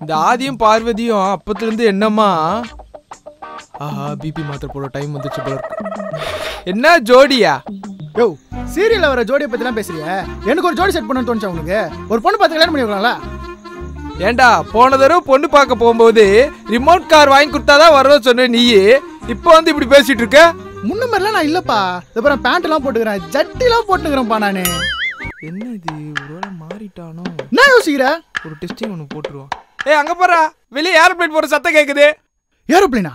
இந்த ஆதியும் பார்வதியும் அப்பத்துல இருந்து என்னம்மா ஆஹா பிபி மாத்திரை போட டைம் வந்துச்சு போல இருக்கு. என்ன ஜோடியா? யோ சீரியல்ல வர ஜோடியை பத்திலாம் பேசுறிய? எனக்கு ஒரு ஜோடி செட் பண்ணணும்னு தோணுச்சா உனக்கு? ஒரு பொண்ணு பார்த்து கல்யாணம் பண்ணி வைக்கலாம்ல? ஏண்டா போன தடவை பொண்ணு பார்க்க போகும்போது ரிமோட் கார் வாங்கி கொடுத்தாதான் வர்றோம் சொன்ன நீ இப்போ வந்து இப்படி பேசிட்டு இருக்க? முன்ன மாதிரிலாம் நான் இல்லப்பா. அப்புறம் பேண்ட் எல்லாம் போட்டுக்கிறேன், ஜட்டி எல்லாம் போட்டுக்கிறேன்ப்பா நானு. என்ன இது ஒருவேளை மாறிட்டானோ? என்ன யோசிக்கிற? ஒரு டெஸ்டிங் ஒன்று போட்டுருவோம். அங்க போறா வெளியே ஏரோப்ளேன் போற சத்தம் கேக்குது. ஏரோப்ளேனா?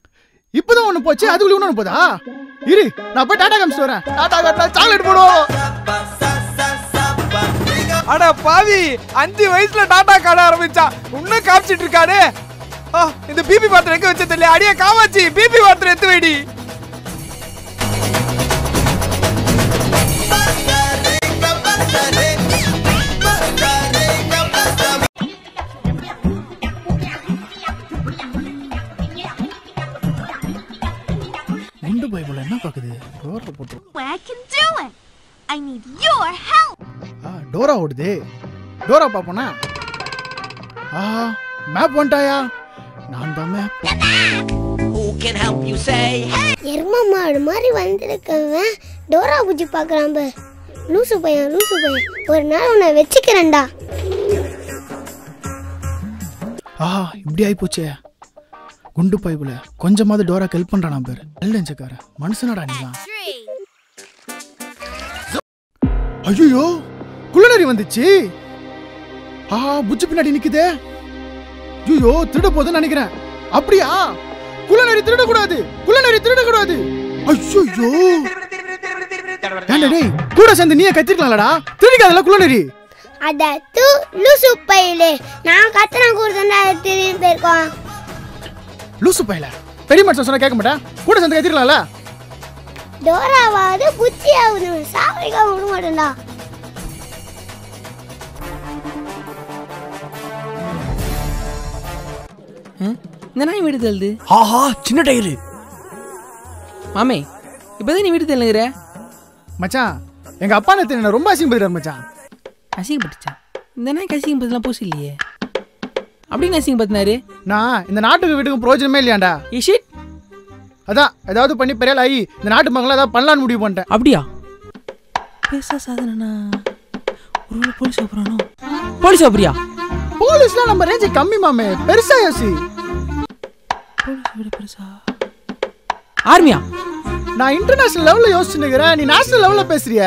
இப்பதான் ஒண்ணு போச்சு, அதுக்குள்ள ஒண்ணு போதா? இரு நான் போய் டாடா காமிச்சு வரேன். டாடா காட்டா சாக்லேட் போடுவோம். அட பாவி 5 வயசுல டாடா காட ஆரம்பிச்சா இன்னும் காமிச்சிட்டு இருக்கானே. இந்த பிபி மாத்திரை எங்க வச்ச தெரியல. அடியே காமாச்சி பிபி மாத்திரை எடுத்து வைடி. குண்டு பைபிள் என்ன பாக்குது? டோரா போட்டு. I can do it. I need your help. Dora ஓடுது. டோரா பாப்போனா? மேப் வந்துட்டாயா? நான் தான் map. Who can help you say hey? எரும மாடு மாதிரி வந்திருக்கவன் டோரா பூஜி பார்க்கறான் பாரு. லூசு பையன் ஒரு நாள் உன்னை வெச்சிக்கிறேன்டா. இப்படி ஆயி போச்சே. குண்டு பைபிள் கொஞ்சமாவது டோரா ஹெல்ப் பண்றானா பாரு. நல்லஞ்சக்கார மனுஷனடா நீதான். ஐயோ குள்ளநரி வந்துச்சு. புச்சு பின்னாடி நிக்குதே. ஐயோ திருட போதுன்னு நினைக்கிறேன். அப்படியா? குள்ளநரி திருடக்கூடாது. ஐயோ ஏண்டா டேய் கூட சேர்ந்து நீயே கத்திருக்கலாம்லடா. திருடிக்காதல குள்ளநரி. அட தூ லூசு பையலே. நான் கத்துனா கூர்தண்டா திரும்பி போயிருக்கோம். லூசு பையல பெரிய மனுஷன் சொன்னா கேட்க மாட்டேன். கூட சேர்ந்து கத்திருக்கலாம்ல. டோராவாது புத்தியாவது சாவடிக்க விட மாட்டேன்டா. இந்த நாய் வீடு தள்ளுது. சின்ன டயரு. மாமே இப்பதான் நீ வீடு தள்ளுகிற. மச்சான் எங்க அப்பா நேத்து என்ன ரொம்ப அசிங்கப்படுறாரு மச்சான். அசிங்கப்பட்டுச்சா? இந்த நாய் அசிங்கம் பத்திலாம் போச்சு இல்லையே. அப்படின்னு அசிங்கம் பத்தினாரு. நான் இந்த நாட்டுக்கு வீட்டுக்கு பிரயோஜனமே இல்லையாண்டா. இஷிட் அதான் ஏதாவது பண்ணி பெரிய ஆகி இந்த நாட்டு மக்களை ஏதாவது பண்ணலான்னு முடிவு பண்ணிட்டேன். அப்படியா? பேசா சாதனா ஒரு போலீஸ் ஆபரானோ? போலீஸ் ஆபரியா? போலீஸ்லாம் நம்ம ரேஞ்ச் கம்மி மாமே. பெருசா யோசி. போலீஸ் விட பெருசா? ஆர்மியா? நான் இன்டர்நேஷனல் லெவல்ல யோசிச்சுக்கிறேன். நீ நேஷனல் லெவல்ல பேசுறிய.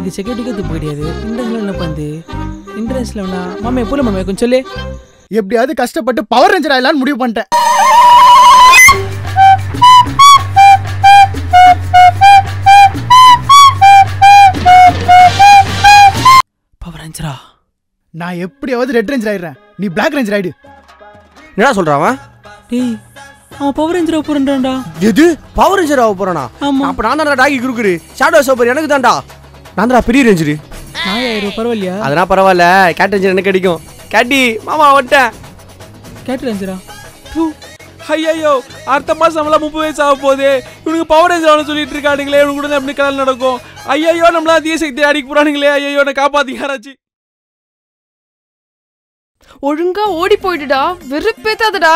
இது செக்யூரிட்டிக்கு துப்பு கிடையாது. இன்டர்நேஷனல் என்ன பண்ணு? இன்டர்நேஷனல் லெவலா? மாமே போல மாமே கொஞ்சம் சொல்லு. எப்படியாவது கஷ்டப்பட்டு பவர் ரேஞ்சர் ஆயிலான்னு முடிவு பண்ணிட்டேன். பவர் ரேஞ்சரா? நான் எப்படியாவது ரெட் ரேஞ்சர் ஆயிடுறேன். நீ பிளாக் ரேஞ்சர் ஆயிடு. என்னடா சொல்றான்? டேய் அவன் பவர் ரேஞ்சர் ஆக போறான்டா. எது பவர் ரேஞ்சர் ஆக போறானா? அப்ப நான் தான்டா டாகி குறுக்குரு. ஷேடோ சோப்பர் எனக்கு தான்டா. நான் தான் பெரிய ரேஞ்சர். 4000 பரவாயில்லையா? அதெல்லாம் பரவாயில்ல. கேட் ரேஞ்சர் எனக்கு கிடைக்கும். கேட்டி மாமா வந்துட்டேன். கேட் ரேஞ்சரா? ஐயோ அடுத்த மாசம் நம்மள 30 வயசு ஆக போகுது. இவனுக்கு பவர் ரேஞ்சர் சொல்லிட்டு இருக்கானுங்களே. இவனு கூட எப்படி கல்யாணம் நடக்கும்? ஐயோ நம்மள அதிக சக்தி அடிக்க போறானுங்களே. ஐயோ என்ன காப்பாத்தி யாராச்சு. ஒழுங்கா ஓடி போயிடுடா. வெறுப்பேத்தாதடா.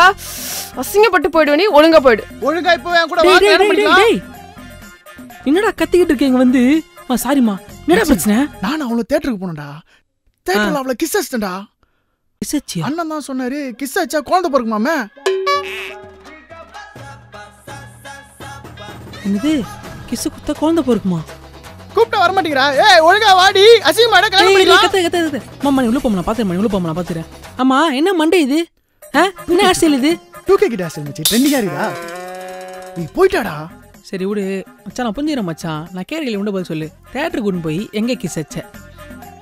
அசிங்கப்பட்டு போயிடுவ. நீ ஒழுங்கா போயிடு. ஒழுங்கா இப்பவே கூட வா கல்யாணம் பண்ணிக்கலாம். என்னடா கத்திக்கிட்டு இருக்கீங்க வந்து? சாரிமா என்னடா பிரச்சனை? நான் அவளோ தியேட்டருக்கு போனடா. தியேட்டர்ல அவள கிஸ் அடிச்சடா. கிஸ் அடிச்சியா? அண்ணன் தான் சொன்னாரு கிஸ் அடிச்சா குழந்தை பிறக்குமாமே. என்னது கிஸ் குத்தா குழந்தை பிறக்குமா? கூப்பிட்டா வர மாட்டீங்கடா. ஏய் ஒழுங்கா வாடி. அசிங்கமாடா கல்யாணம் பண்ணிக்கலாம். கத்த மாமா நீ உள்ள போமா. நான் பாத்துறேன். உள்ள போமா நான் பாத்துறேன். ஆமா என்ன மண்டை இது? என்ன ஹேர்ஸ்டைல் இது? 2K கிட்ட ஹேர்ஸ்டைல் மச்சி. ட்ரெண்டிங்கா இருக்குடா. நீ போய்டாடா. சரி விடு மச்சான். நான் புரிஞ்சுறேன் மச்சான். நான் கேட்கல உண்ட பதில் சொல்லு. தியேட்டருக்கு கூட்டிட்டு போய் எங்க கிஸ் அடிச்ச?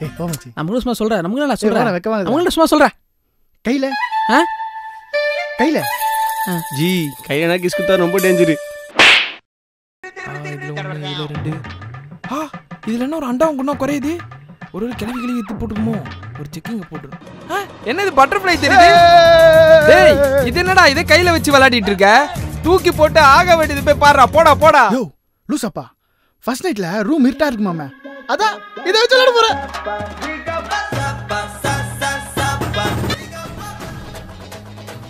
ஏய் போ மச்சி. நம்ம சும்மா சொல்றேன். நமக்கு நான் சொல்றேன். அவங்கள சும்மா சொல்றேன். கையில கையில ஜி கையில கிஸ் குத்தா ரொம்ப டேஞ்சர். இதுல என்ன ஒரு அண்டாவும் குண்ணா குறையுது. ஒரு கிளவி எடுத்து போட்டுக்குமோ? ஒரு செக்கிங்க போட்டுரும். என்ன இது பட்டர்ஃப்ளை தெரியுது? டேய் இது என்னடா இதை கையில வச்சு விளையாடிட்டு இருக்க? தூக்கி போட்டு ஆக வேண்டியது போய் பாருடா. போடா. யோ லூசப்பா. ஃபர்ஸ்ட் நைட்ல ரூம் இருட்டா இருக்குமாமே. அதான் இதை வச்சு விளையாட போறேன்.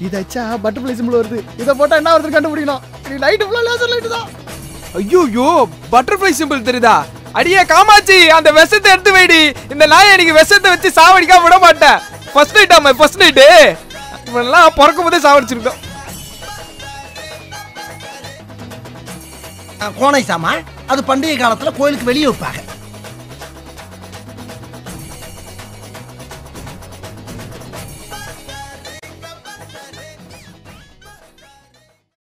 இதை வச்சா பட்டர்ஃப்ளை சிம்பிள் வருது. இதை போட்டா என்ன வருது கண்டுபிடிக்கணும். நீ லைட் ஃபுல்லா லேசர் லைட் தான். ஐயோ பட்டர்ஃப்ளை சிம்பிள் தெரியுதா? அடியே காமாட்சி அந்த விஷத்தை எடுத்து வைடி. இந்த நாயை எனக்கு விஷத்தை வச்சு சாவடிக்காம விட மாட்டேன். ஃபர்ஸ்ட் நைட் ஆமா ஃபர்ஸ்ட் நைட்டு. இவெல்லாம் பிறக்கும் போதே சாவடிச்சிருக்கோம். கோனை சாமா அது பண்டிகை காலத்துல கோயிலுக்கு வெளியே வைப்பாங்க.